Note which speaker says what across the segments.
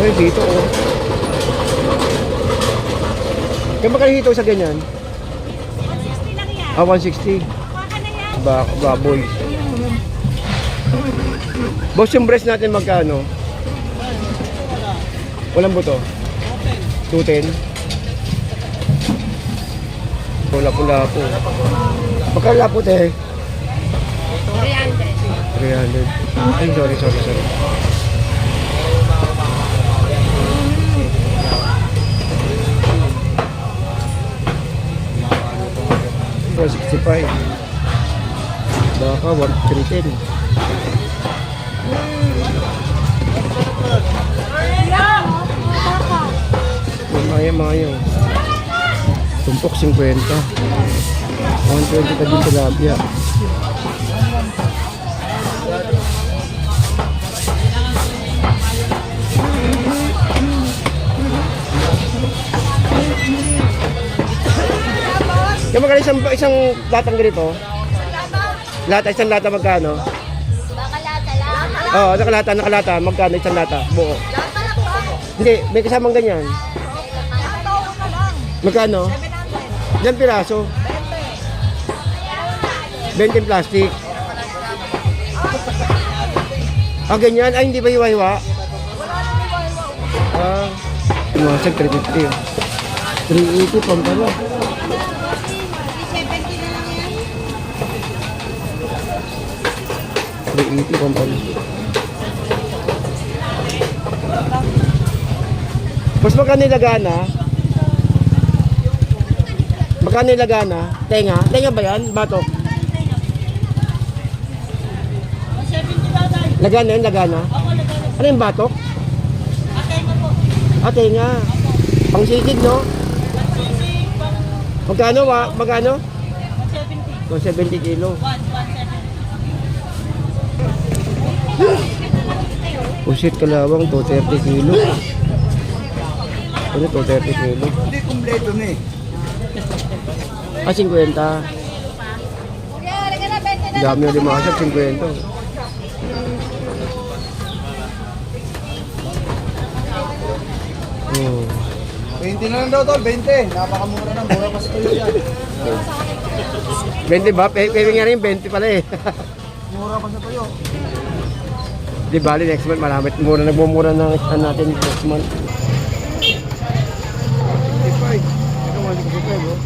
Speaker 1: Ay, dito oh. Kaya magkano hito sa ganyan?
Speaker 2: 160 lang yan.
Speaker 1: Ah, 160.
Speaker 2: Kuha ka na yan.
Speaker 1: Baboy. Boss, yung breast natin magkano? Walang buto? 210. Pula-pula po. Magkano lapot eh?
Speaker 2: 300.
Speaker 1: 300. Ay, sorry. $165. Baka 110. Maya. Tumpok 50. 120 ka din tilapia. Kaya magkano isang latang ganito? Isang lata magkano?
Speaker 2: Nakalata lang.
Speaker 1: Oo, nakalata. Magkano isang lata? Buo. Hindi, may kasamang ganyan. Magkano? Ilang piraso? 20 plastic. Ah, ganyan? Ay, hindi ba hiwa-hiwa? Ah, masag 350. 380 pang pala. 380 pang pala. Mas magkano ilagana? Magkano ilagana? Tenga? Tenga ba yan? Batok? Lagana yun, lagana? Ano yung batok? Tenga. Pang sigig, no? Magkano? Magkano? 170 kilo. Pusit kalawang 230 kilo. Ano 230 kilo?
Speaker 3: Hindi kumpleto na eh.
Speaker 1: Ah, 50. Dami yung limasag, 50. Oh.
Speaker 3: 20 na lang daw tol, 20. Napakamura na, mura pa sa kayo yan.
Speaker 1: 20 ba? Pwede nga rin 20 pala eh.
Speaker 3: Mura pa sa kayo.
Speaker 1: Di bali next month maramit mura nagmumura ng istan natin next month. 55. Ito mo 55 oh.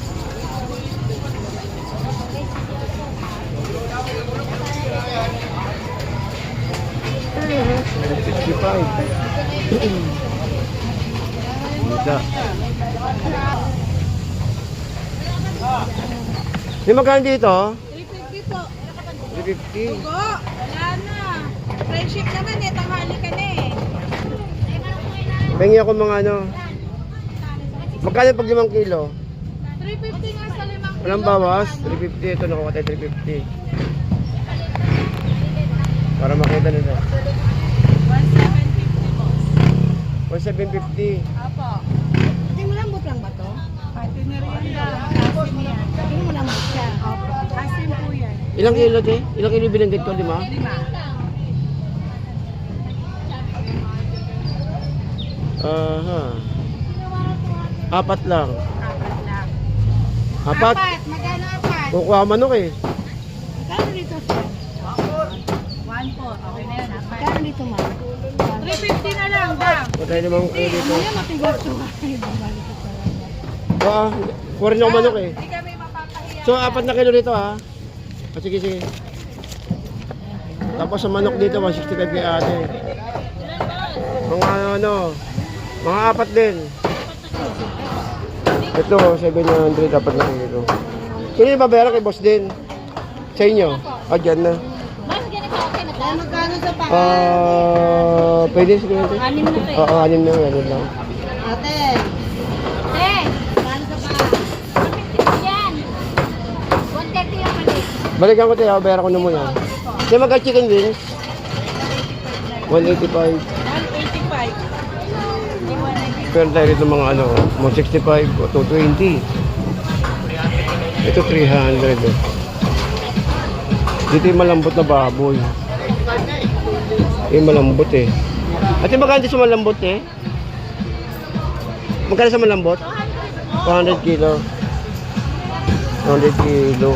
Speaker 1: Bisa. Di magkano dito?
Speaker 2: 350 po.
Speaker 1: 350.
Speaker 2: Go. Wala na. Friendship naman eh. Tanghali ka na eh.
Speaker 1: Pengi ako mga ano. Magkano pag 5 kilo?
Speaker 2: 350 nga sa 5 kilo.
Speaker 1: Walang bawas? 350. Ito nakuha tayo 350. Para makita nila.
Speaker 2: 1750 po.
Speaker 1: 1750.
Speaker 2: Apo. Hindi mo lambot lang ba to? Pati na rin yan. Asim yan. Hindi mo lambot siya. Apo. Asim po yan.
Speaker 1: Ilang kilo te? Ilang kilo binanggit ko? 5?
Speaker 2: 5.
Speaker 1: Aha. 4 lang.
Speaker 2: 4 lang.
Speaker 1: 4?
Speaker 2: Magkano 4?
Speaker 1: Kukuha manok eh.
Speaker 2: Magkano dito sir? 1 po. Okay na yan. Magkano dito ma? 350 na lang dam.
Speaker 1: Patay namang kayo dito.
Speaker 2: Hindi matigas to.
Speaker 1: Oo, kuha rin ako manok eh.
Speaker 2: Hindi kami mapapahiya.
Speaker 1: So 4 na kilo dito ha. Sige. Tapos sa manok dito 165 kay ate. Mga mga 4 din. Ito 700 dapat na kilo. Sino yung babayaran kay boss din? Sa inyo? Ah, dyan na.
Speaker 2: Mas ganito okay na dam. Magkano sa pa?
Speaker 1: Pwede siguro ito?
Speaker 2: 6 na to.
Speaker 1: Oo, 6 na yan lang.
Speaker 2: Ate. Magkano sa pa? 150 yan. 130 yung
Speaker 1: Balikan ko tayo, bayaran ko na muna. Kasi magka-chicken wings. 185.
Speaker 2: 185.
Speaker 1: Pero tayo rito mga ano, 165 o 220. Ito 300 eh. Dito yung malambot na baboy. Yung malambot eh. At yung magkano sa malambot eh? Magkano sa malambot? 200 kilo. 200 kilo.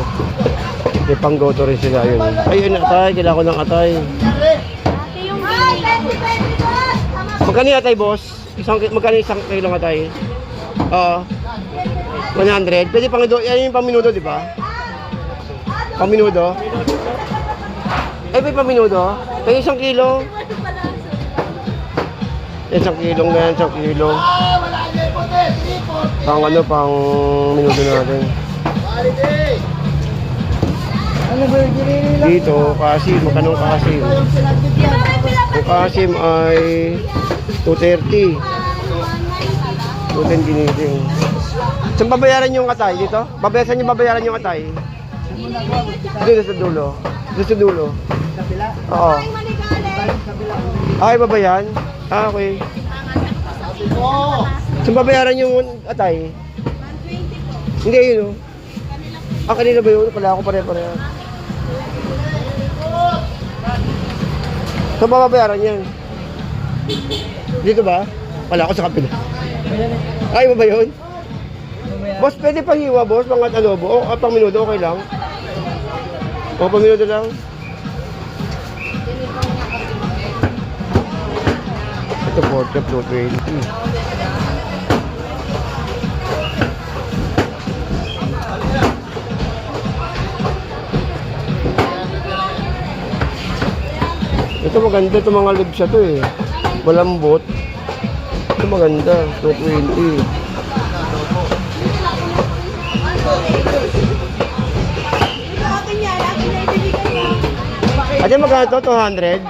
Speaker 1: May panggoto rin sila yun. Ayun, atay. Kailangan ko ng atay. Magkano yung atay, boss? Magkano isang kilong atay? Oo. 100. Pwede pang yan yung paminudo, di ba? Paminudo? Eh, may paminudo? Kaya isang kilo. Isang kilong na yan, isang kilo. Pang ano, pang minuto natin. Dito, kasim, magkanong kasim? Ang kasim ay 230. 210 giniting. Saan babayaran yung atay dito? Saan niyo babayaran yung atay? Dito sa dulo. Dito sa dulo. Oo. Ay, babayan? Ah, okay. Saan babayaran yung atay? Hindi, yun o. Ah, kanina ba yun? Kala ako pare-pareha. Saan ba babayaran yan? Dito ba? Wala ako sa kapila. Ay, ba yun? Boss, pwede pang hiwa, boss? Mga talobo? O, pang minuto, okay lang? O, pang minuto lang? Ito, pork chop, 220. Ito maganda, ito mga libs to eh. Malambot. Ito maganda, 220. Ate, magkano to? 200?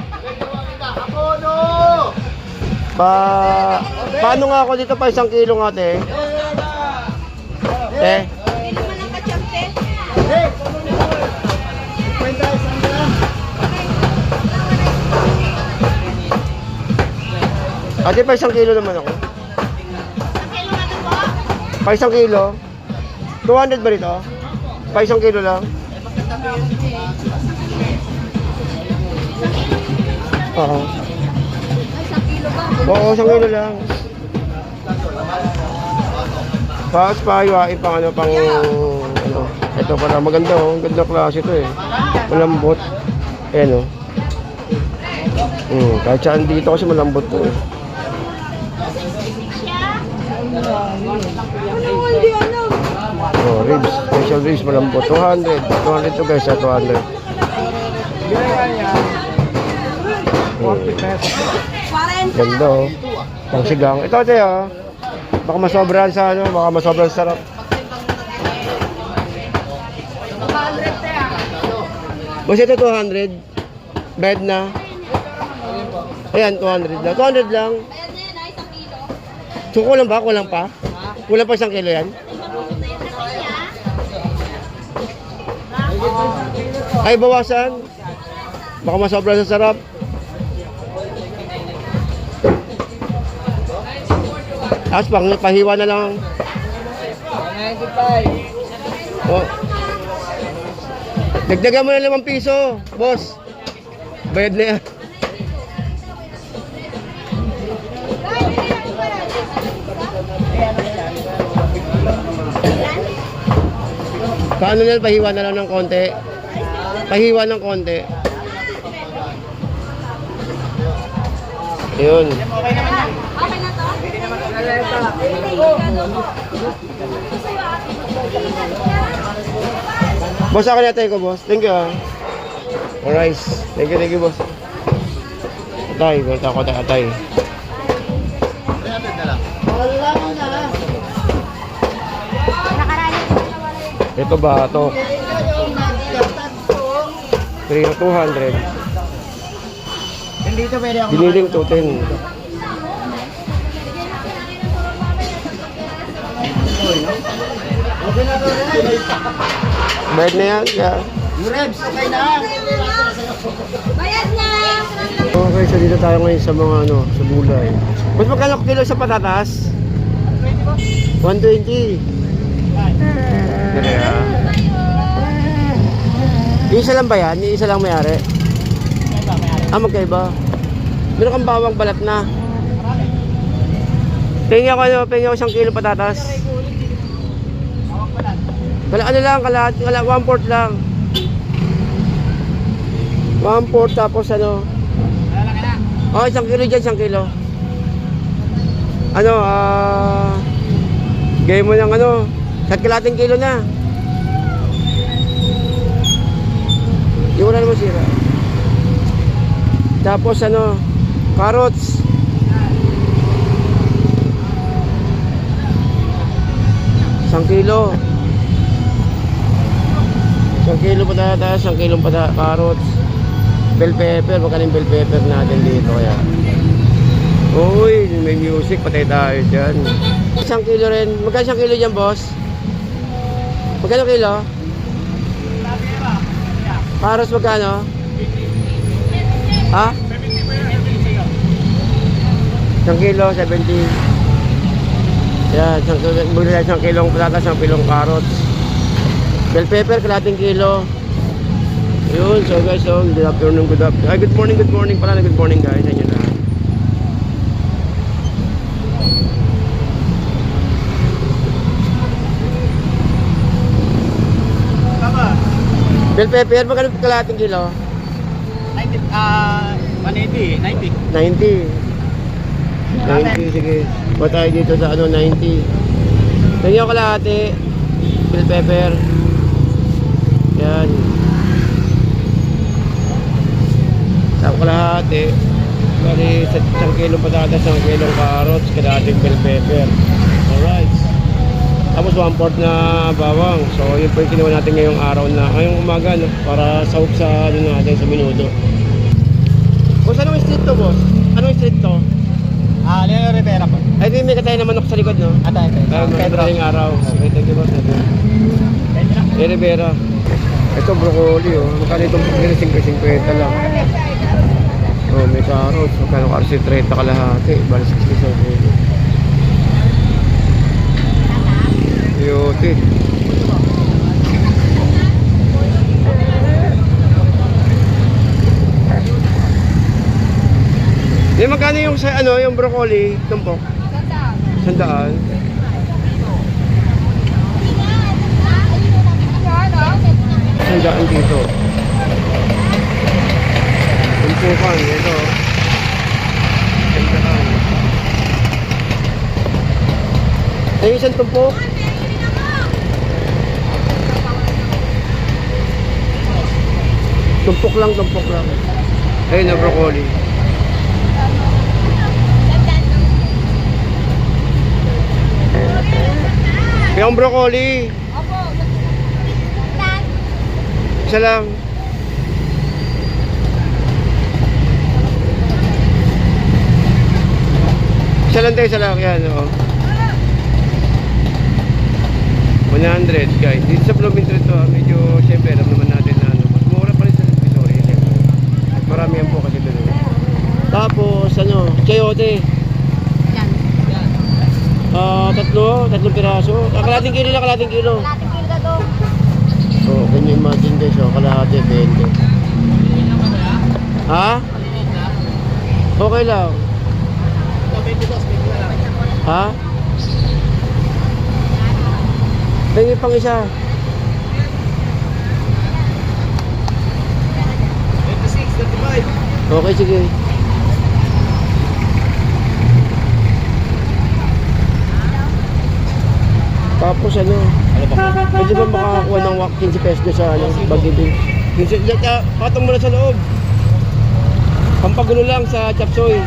Speaker 1: Paano nga ako dito pa isang kilo nga, ate? Ate, pa isang kilo naman ako. Pa isang kilo? 200 ba rito? Pa isang kilo lang? Oo. Oo, isang kilo lang. Tapos pahiwain pang ano, pang ano. Ito pala, maganda oh. Ganda klase ito eh. Malambot. Ayan oh. Kahit saan dito kasi malambot to eh. Oh, ribs. Special ribs malambot. 200. 200 to guys, 200. Ganda oh. Pang sigang. Ito ate oh. Baka masobrahan sa ano, baka masobrahan sa sarap. Boss, ito 200. Bed na. Ayan, 200 lang. 200 lang. So, kulang ba? Kulang pa? Kulang pa isang kilo yan? Ay, bawasan. Baka masobra sa sarap. Tapos pahiwa na lang. 95. Oh. Dagdagan mo na 5 piso, boss. Bayad na yan. Paano na, pahiwa na lang ng konti. Pahiwa ng konti. Yun.
Speaker 2: Okay na to?
Speaker 1: Boss, akin na tayo ko, boss. Thank you, ah. Alright. Thank you, boss. Atay, punta ko tayo, atay. Ito ba, ito? 200.
Speaker 3: Hindi ito pwede ako.
Speaker 1: Biniling 210.
Speaker 3: Okay na to rin.
Speaker 1: Bayad na yan, kaya.
Speaker 3: Rebs, okay na?
Speaker 2: Bayad na!
Speaker 1: Okay, so dito tayo ngayon sa mga ano, sa gulay. Mas magkano kilo sa patatas? 120. Kaya. Isa lang ba yan? Isa lang may-ari? Magkaiba. Meron kang bawang balat na. Pengi ako 1 kilo patatas. Ano lang, 1/4 lang. 1/4 tapos ano? Oh, 1 kilo dyan, 1 kilo. Ano, gaya mo ng ano, 1 kilo na. Yung wala naman sira. Tapos ano, carrots. Isang kilo. 1 kilo patatas, 1 kilo carrots. Bell pepper, magkano yung bell pepper natin dito kaya. Uy, may music, patay tayo dyan. 1 kilo rin. Magkano 1 kilo dyan, boss? Magkano kilo? Carrots magkano? Ha? 1 kilo, 70. Yan, 1 kilong patatas, 1 kilong carrots. Bell pepper, 1 kilo. Yun, so guys, so good afternoon, good morning pala na good morning guys sa inyo lahat. Bell pepper, magkano 1 kilo?
Speaker 3: 180, 90.
Speaker 1: 90. 90, sige. Ba tayo dito sa ano, 90. Tingnan ko kalahati. Bell pepper. Yan. Tapos kalahati. Bali, 1 kilong patatas, 1 kilong carrots, kalahating bell pepper. Alright. Tapos 1/4 na bawang. So, yun po yung kinuha natin ngayong araw na, ngayong umaga, no? Para sahog sa, ano natin, sa minuto. Boss, anong street to, boss? Anong street to?
Speaker 3: Leonardo Rivera po.
Speaker 1: Ay, di may katay na manok sa likod, no?
Speaker 3: Tayo.
Speaker 1: Pedro. Pedro araw. Okay, thank you, boss. Rivera. Ito, broccoli, oh. Magkano itong pagkira? 50 lang. Oh, may carrots. Magkano kasi 30 kalahati. Bali 60 kilo. Yote. Di magkano yung sa ano, yung broccoli, tumpok? 100. 100 dito. Tumpukan, ito. 100. Ay, isang tumpok. Tumpok lang. Ayun na broccoli. Yung broccoli. Isa lang. Isa lang. Yan, oo. 100 guys. Dito sa Bloomington to, medyo siyempre alam naman natin na ano, mas mura pa rin sa Divisoria siyempre. Marami yan po kasi doon. Tapos ano, chayote. Tatlong piraso. Kalating kilo lang, kalating kilo. So, can you imagine guys, so, kalahati 20. Ha? Okay lang. Ha? Tingin pang isa.
Speaker 3: 26, 35.
Speaker 1: Okay, sige. Tapos ano, pwede ba makakakuha ng 15 pesos doon sa ano, bagay din? Patong mo na sa loob. Pampagulo lang sa chapsoy.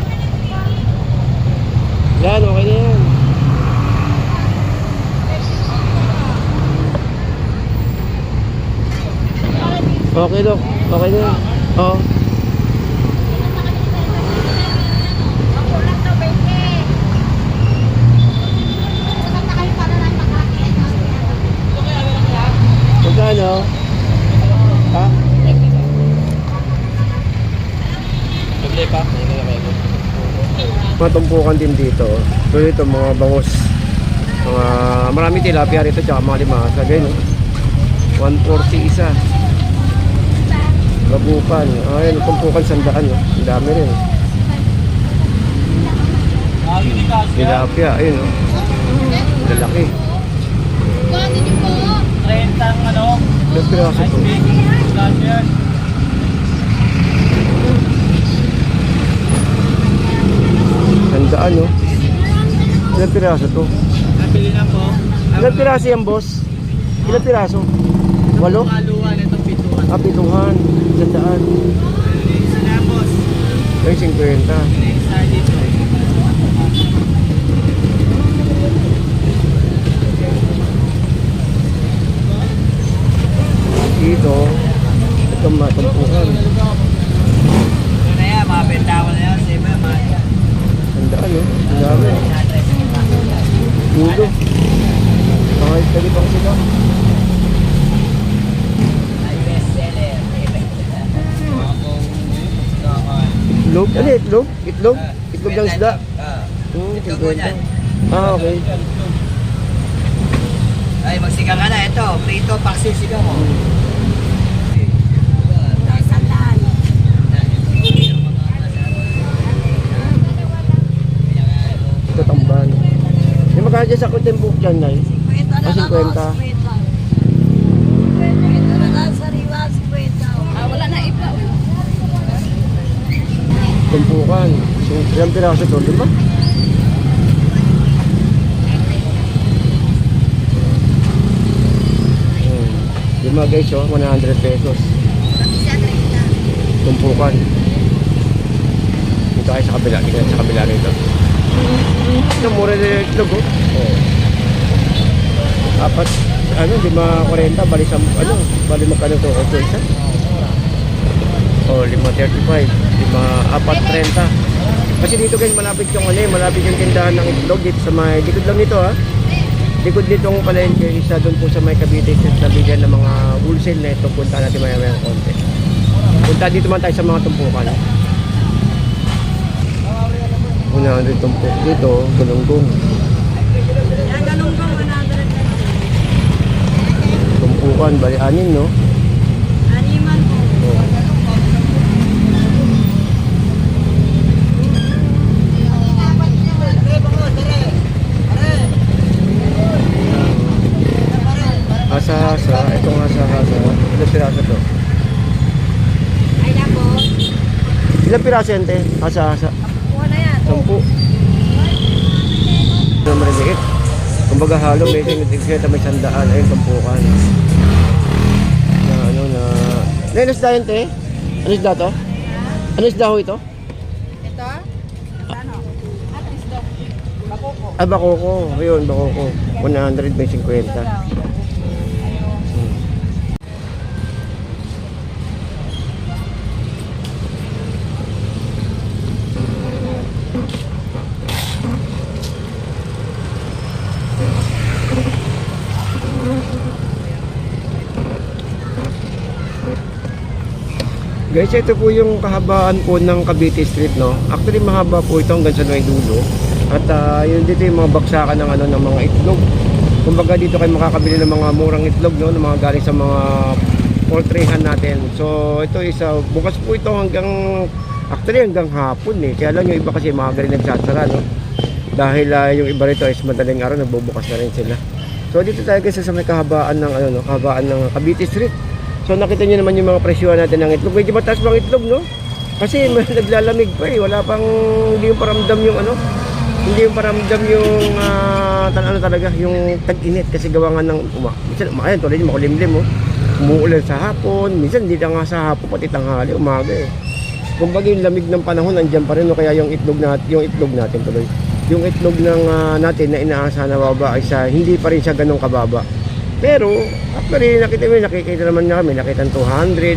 Speaker 1: Yan, okay na yan. Okay, Dok. Okay na yan. Oo. Magkano? Ha?
Speaker 3: Doble pa.
Speaker 1: Mga tumpukan din dito. So ito mga bangus. Mga marami tilapia rito tsaka mga limasa. Ganyan. 140 isa. Babukan. Ayun, tumpukan 100. Ang dami rin. Tilapia. Ayun. Lalaki.
Speaker 3: 30 ang ano?
Speaker 1: Ilang piraso to?
Speaker 3: Slasher.
Speaker 1: Sandaan, no? Ilang piraso to?
Speaker 3: Nabili na po.
Speaker 1: Ilang piraso yan, boss? Ilang piraso? 8?
Speaker 3: Kaluan, itong pituan.
Speaker 1: Pituhan. Sandaan.
Speaker 3: Isa na, boss.
Speaker 1: Ay, 50.
Speaker 3: Isa dito.
Speaker 1: Dito, ito matumpukan.
Speaker 3: Ito na yan, mga benta ko na yan. Same yan, mga.
Speaker 1: Sandaan, no? Ang dami. Dulo. Pangayos ka pang sila. Itlog? Ano itlog? Itlog? Itlog ng isda?
Speaker 3: Itlog mo dyan.
Speaker 1: Okay.
Speaker 3: Ay, magsigang ka na. Ito, prito, paksin, sigang mo.
Speaker 1: Ito tamban. Yung magkano dyan sa Kutembook dyan, Nay? 50.
Speaker 2: Wala na iba.
Speaker 1: Tumpukan. So, ilang piraso to, di ba? Lima guys, oh, 100 pesos. Tumpukan. Dito tayo sa kabila. Tingnan sa kabila rito. Ito, mura na yung itlog, oh. Oh. Apat, ano, 5.40, bali sa, ano, bali magkano to, 8 isa? Oh, 5.35, 4.30. Kasi dito guys, malapit yung ano, malapit yung tindahan ng itlog dito sa may, likod lang nito ha. Likod dito ang palengke, isa doon po sa may Cavite Street na bigyan ng mga wholesale na ito. Punta natin maya-maya ng konti. Punta dito man tayo sa mga tumpukan. Una rin tumpuk dito, galunggong.
Speaker 2: Yan, ganun ko, 100.
Speaker 1: Tumpukan, bali anin, no?
Speaker 2: Animan po.
Speaker 1: Oh. Hasa-hasa, itong hasa-hasa. Ilang piraso to?
Speaker 2: Ay na po.
Speaker 1: Ilang piraso yan, te? Hasa-hasa.
Speaker 2: Kuha na yan.
Speaker 1: 10. Ito maliliit. Kumbaga halo, may tingin may 100. Ayun, tumpukan. Na ano na... Ano isda yan, te? Ano isda to? Ano isda ho ito?
Speaker 2: Ito? Ano? At least daw. Bakoko.
Speaker 1: Ah, bakoko. Ayun, bakoko. 100 may 50. Guys, ito po yung kahabaan po ng Cavite Street, no? Actually, mahaba po ito hanggang sa may dulo. At yun dito yung mga baksakan ng, ano, ng mga itlog. Kumbaga dito kayo makakabili ng mga murang itlog, no? Ng mga galing sa mga poultryhan natin. So, ito isa, bukas po ito actually hanggang hapon eh. Kaya lang yung iba kasi mga galing nagsasara, no? Dahil yung iba rito is madaling araw, nagbubukas na rin sila. So, dito tayo guys sa may kahabaan ng, ano, no? Kahabaan ng Cavite Street. So nakita niyo naman yung mga presyohan natin ng itlog. Medyo mataas pang itlog, no? Kasi naglalamig pa eh. Wala pang, hindi yung paramdam yung ano. Hindi yung paramdam yung, ano talaga, yung tag-init. Kasi gawa nga ng, minsan, ayan, tulad yung makulimlim, oh. Umuulan sa hapon. Minsan, hindi lang nga sa hapon, pati tanghali, umaga eh. Kumbaga yung lamig ng panahon, nandiyan pa rin, no? Kaya yung itlog natin tuloy. Yung itlog ng natin na inaasahan na baba ay hindi pa rin siya ganun kababa. Pero, actually, nakikita naman nga kami, nakita 200.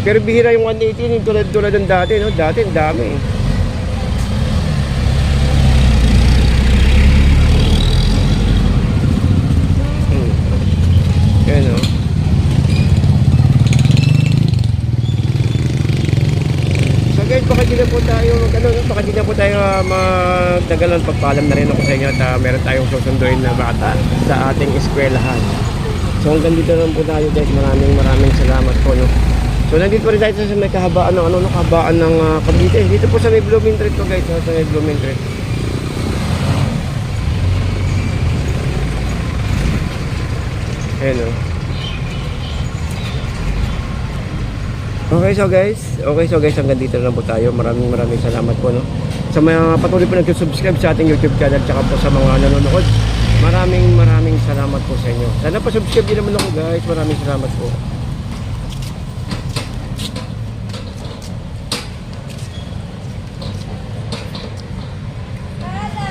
Speaker 1: Pero bihira yung 180, tulad ng dati, no? Dati, ang dami. Yan, no? So guys, baka di na po tayo baka di na po tayo magdagalan. Pagpaalam na rin ako sa inyo at meron tayong susunduin na bata sa ating eskwelahan. So hanggang dito lang po tayo guys. Maraming salamat po, no. So nandito pa rin tayo sa may kahabaan ng kahabaan ng Cavite. Dito po sa may Blooming Treat ko guys, sa may Blooming Treat. Ayan, oh. Okay so guys, hanggang dito na lang po tayo. Maraming salamat po, no. Sa mga patuloy po nag-subscribe sa ating YouTube channel, tsaka po sa mga nanonood, maraming salamat po sa inyo. Sana pa subscribe din naman ako guys. Maraming salamat po.